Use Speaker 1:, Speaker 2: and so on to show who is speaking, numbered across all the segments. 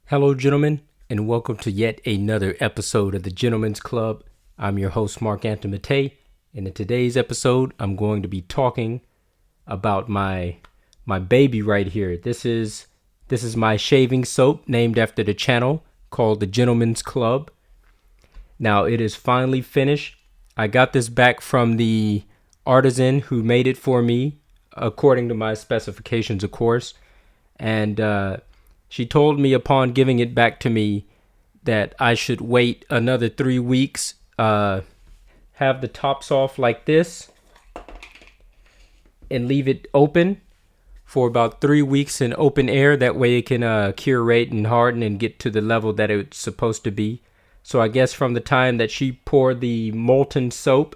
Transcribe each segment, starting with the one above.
Speaker 1: Hello, gentlemen, and welcome to yet another episode of the Gentlemen's Club. I'm your host, Marc Antomattei, and in today's episode, I'm going to be talking about my baby right here. This is my shaving soap named after the channel called the Gentlemen's Club. Now, it is finally finished. I got this back from the artisan who made it for me, according to my specifications, of course, and she told me upon giving it back to me that I should wait another 3 weeks, have the tops off like this, and leave it open for about 3 weeks in open air. That way it can curate and harden and get to the level that it's supposed to be. So I guess from the time that she poured the molten soap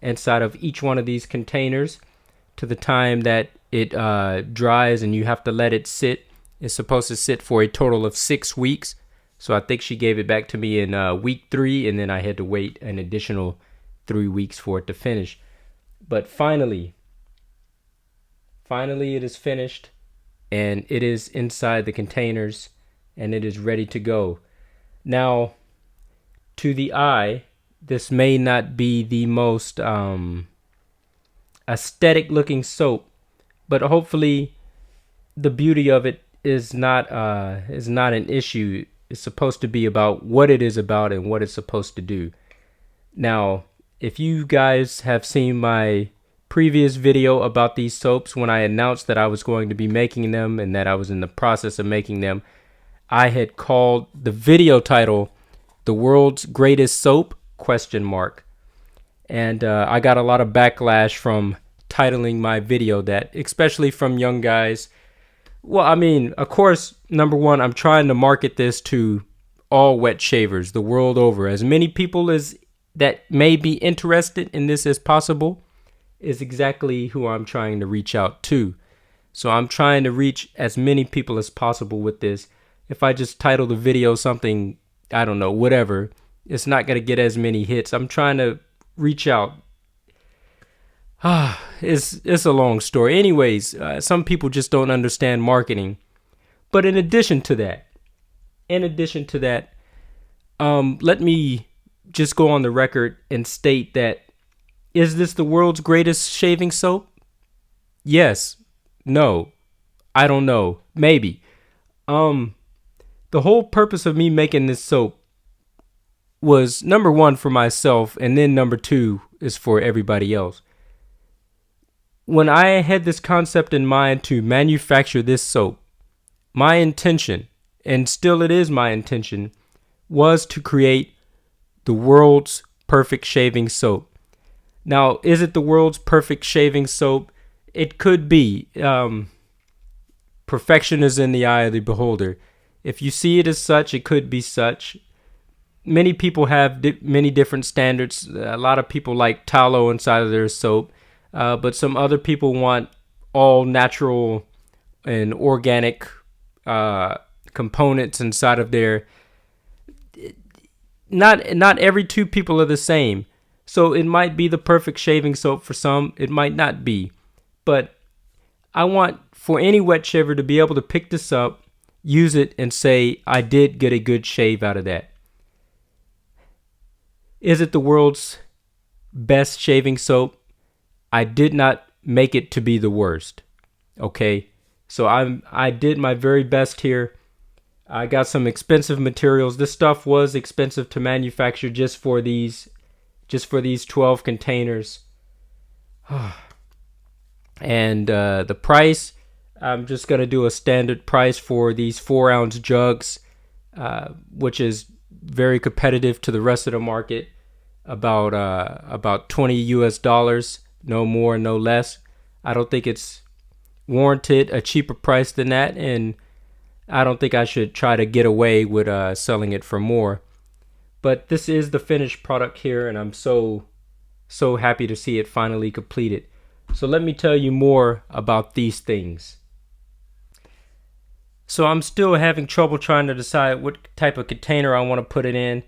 Speaker 1: inside of each one of these containers to the time that it dries and you have to let it sit, it's supposed to sit for a total of 6 weeks. So I think she gave it back to me in week 3, and then I had to wait an additional 3 weeks for it to finish. But finally it is finished, and it is inside the containers, and it is ready to go. Now, to the eye, this may not be the most aesthetic looking soap, but hopefully the beauty of it is not an issue. It's supposed to be about what it is about and what it's supposed to do. Now, if you guys have seen my previous video about these soaps, when I announced that I was going to be making them and that I was in the process of making them, I had called the video title "The World's Greatest Soap?" And I got a lot of backlash from titling my video that, especially from young guys. Well, I mean, of course, number one, I'm trying to market this to all wet shavers the world over. As many people as that may be interested in this as possible is exactly who I'm trying to reach out to. So I'm trying to reach as many people as possible with this. If I just title the video something, I don't know, whatever, it's not going to get as many hits. I'm trying to reach out. It's a long story. Anyways, some people just don't understand marketing. But in addition to that, let me just go on the record and state that, is this the world's greatest shaving soap? Yes. No. I don't know. Maybe. The whole purpose of me making this soap was, number one, for myself, and then number two is for everybody else. When I had this concept in mind to manufacture this soap, my intention, and still it is my intention, was to create the world's perfect shaving soap. Now, is it the world's perfect shaving soap? It could be. Perfection is in the eye of the beholder. If you see it as such, it could be such. Many people have many different standards. A lot of people like tallow inside of their soap. But some other people want all natural and organic components inside of their. Not every two people are the same. So it might be the perfect shaving soap for some. It might not be. But I want for any wet shaver to be able to pick this up, use it, and say, I did get a good shave out of that. Is it the world's best shaving soap? I did not make it to be the worst. Okay? So I did my very best here. I got some expensive materials. This stuff was expensive to manufacture just for these 12 containers. And the price, I'm just going to do a standard price for these 4-ounce jugs, which is very competitive to the rest of the market, about $20 US. No more, no less. I don't think it's warranted a cheaper price than that, and I don't think I should try to get away with selling it for more. But this is the finished product here, and I'm so happy to see it finally completed. So let me tell you more about these things. So I'm still having trouble trying to decide what type of container I want to put it in.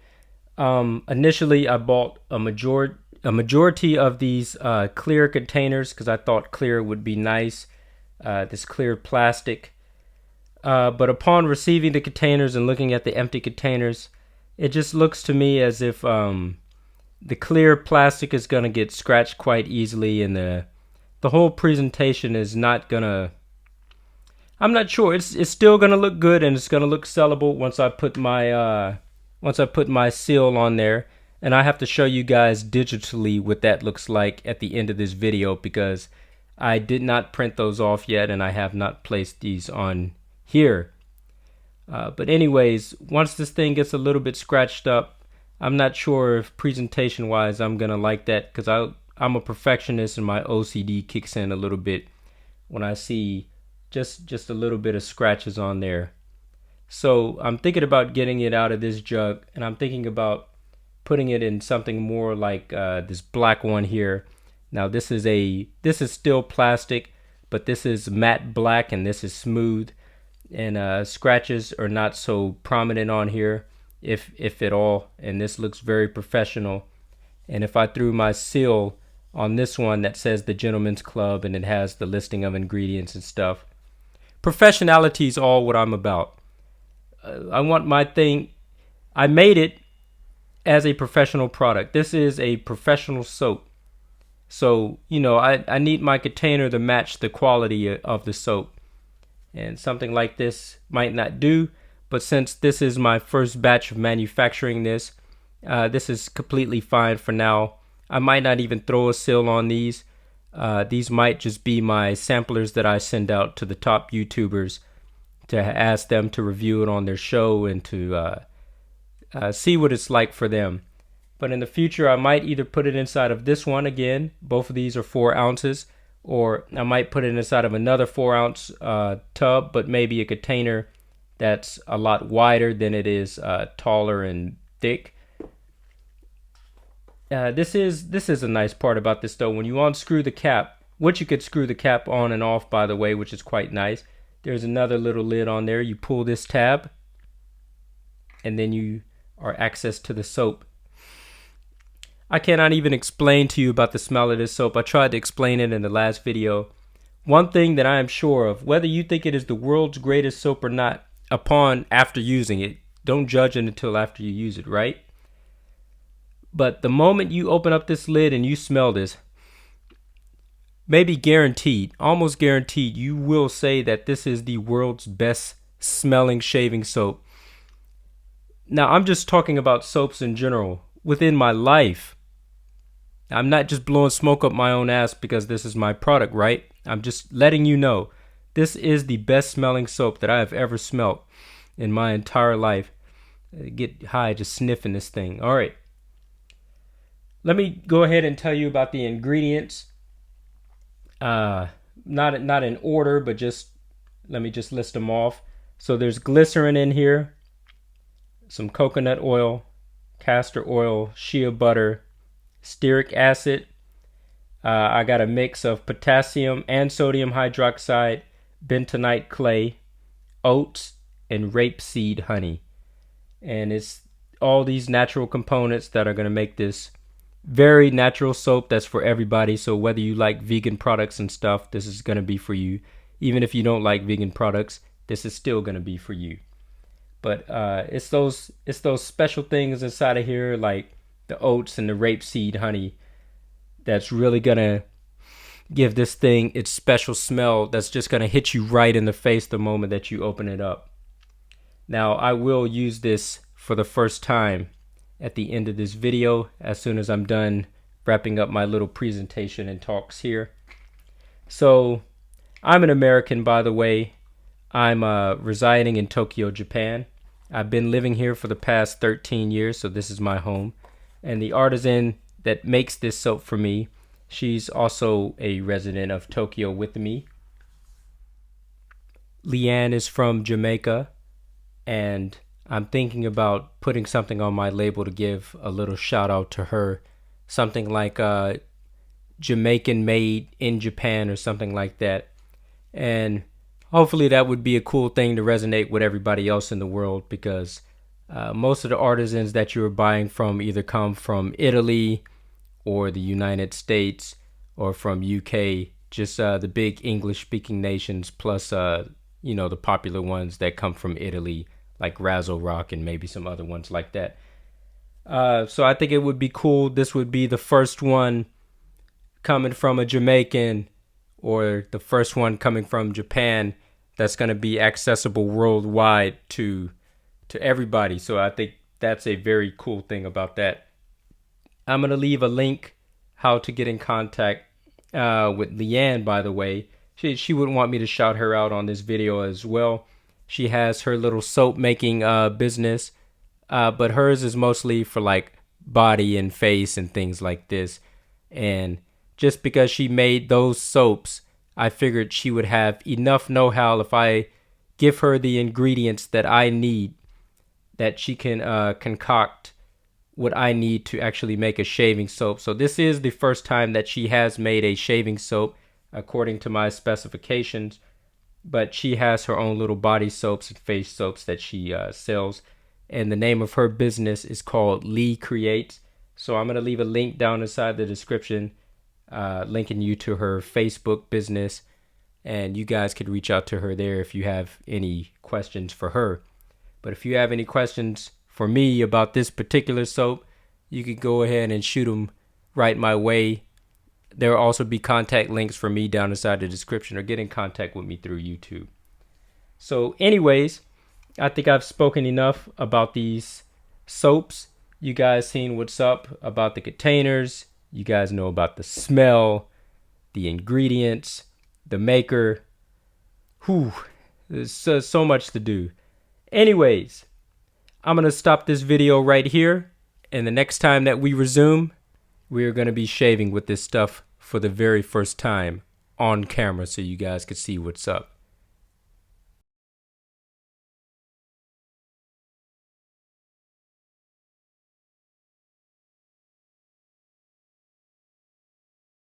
Speaker 1: Initially, I bought a majority of these clear containers because I thought clear would be nice. This clear plastic. But upon receiving the containers and looking at the empty containers, it just looks to me as if the clear plastic is going to get scratched quite easily, and the whole presentation is not going to... I'm not sure. It's still going to look good, and it's going to look sellable once I put my seal on there. And I have to show you guys digitally what that looks like at the end of this video, because I did not print those off yet, and I have not placed these on here. But anyways, once this thing gets a little bit scratched up, I'm not sure if presentation wise I'm gonna like that, because I'm a perfectionist and my OCD kicks in a little bit when I see just a little bit of scratches on there. So I'm thinking about getting it out of this jug, and I'm thinking about putting it in something more like this black one here. Now this is still plastic, but this is matte black and this is smooth, and scratches are not so prominent on here, if at all, and this looks very professional. And if I threw my seal on this one that says the Gentleman's Club and it has the listing of ingredients and stuff, professionality is all what I'm about. I want my thing, I made it as a professional product. This is a professional soap. So, I need my container to match the quality of the soap. And something like this might not do, but since this is my first batch of manufacturing this is completely fine for now. I might not even throw a seal on these. These might just be my samplers that I send out to the top YouTubers to ask them to review it on their show and to see what it's like for them. But in the future, I might either put it inside of this one again. Both of these are 4 ounces. Or I might put it inside of another 4-ounce tub, but maybe a container that's a lot wider than it is taller and thick. This is a nice part about this though. When you unscrew the cap, which you could screw the cap on and off, by the way, which is quite nice. There's another little lid on there. You pull this tab, and then you are access to the soap. I cannot even explain to you about the smell of this soap. I tried to explain it in the last video. One thing that I am sure of, whether you think it is the world's greatest soap or not, after using it, don't judge it until after you use it, right? But the moment you open up this lid and you smell this, maybe guaranteed, almost guaranteed, you will say that this is the world's best smelling shaving soap. Now, I'm just talking about soaps in general. Within my life, I'm not just blowing smoke up my own ass because this is my product, right? I'm just letting you know this is the best smelling soap that I have ever smelt in my entire life. I get high just sniffing this thing. All right. Let me go ahead and tell you about the ingredients. Not in order, but let me just list them off. So there's glycerine in here, some coconut oil, castor oil, shea butter, stearic acid. I got a mix of potassium and sodium hydroxide, bentonite clay, oats, and rapeseed honey. And it's all these natural components that are going to make this very natural soap that's for everybody. So whether you like vegan products and stuff, this is going to be for you. Even if you don't like vegan products, this is still going to be for you. But it's those special things inside of here, like the oats and the rapeseed honey, that's really gonna give this thing its special smell that's just gonna hit you right in the face the moment that you open it up. Now, I will use this for the first time at the end of this video, as soon as I'm done wrapping up my little presentation and talks here. So, I'm an American, by the way. I'm residing in Tokyo, Japan. I've been living here for the past 13 years, so this is my home. And the artisan that makes this soap for me, she's also a resident of Tokyo with me. Leanne is from Jamaica, and I'm thinking about putting something on my label to give a little shout out to her. Something like Jamaican made in Japan or something like that. And hopefully that would be a cool thing to resonate with everybody else in the world, because most of the artisans that you're buying from either come from Italy or the United States or from UK, just the big English speaking nations, plus you know, the popular ones that come from Italy, like Razzle Rock and maybe some other ones like that. So I think it would be cool. This would be the first one coming from a Jamaican, or the first one coming from Japan, that's going to be accessible worldwide to everybody. So I think that's a very cool thing about that. I'm going to leave a link how to get in contact with Leanne, by the way. She wouldn't want me to shout her out on this video as well. She has her little soap making business, but hers is mostly for like body and face and things like this. And just because she made those soaps, I figured she would have enough know-how if I give her the ingredients that I need, that she can concoct what I need to actually make a shaving soap. So this is the first time that she has made a shaving soap according to my specifications, but she has her own little body soaps and face soaps that she sells, and the name of her business is called Lee Creates. So I'm going to leave a link down inside the description, linking you to her Facebook business, and you guys could reach out to her there if you have any questions for her. But if you have any questions for me about this particular soap, you could go ahead and shoot them right my way. There will also be contact links for me down inside the description, or get in contact with me through YouTube. So anyways, I think I've spoken enough about these soaps. You guys seen what's up about the containers. You guys know about the smell, the ingredients, the maker. Whew, there's so much to do. Anyways, I'm going to stop this video right here, and the next time that we resume, we are going to be shaving with this stuff for the very first time on camera so you guys can see what's up.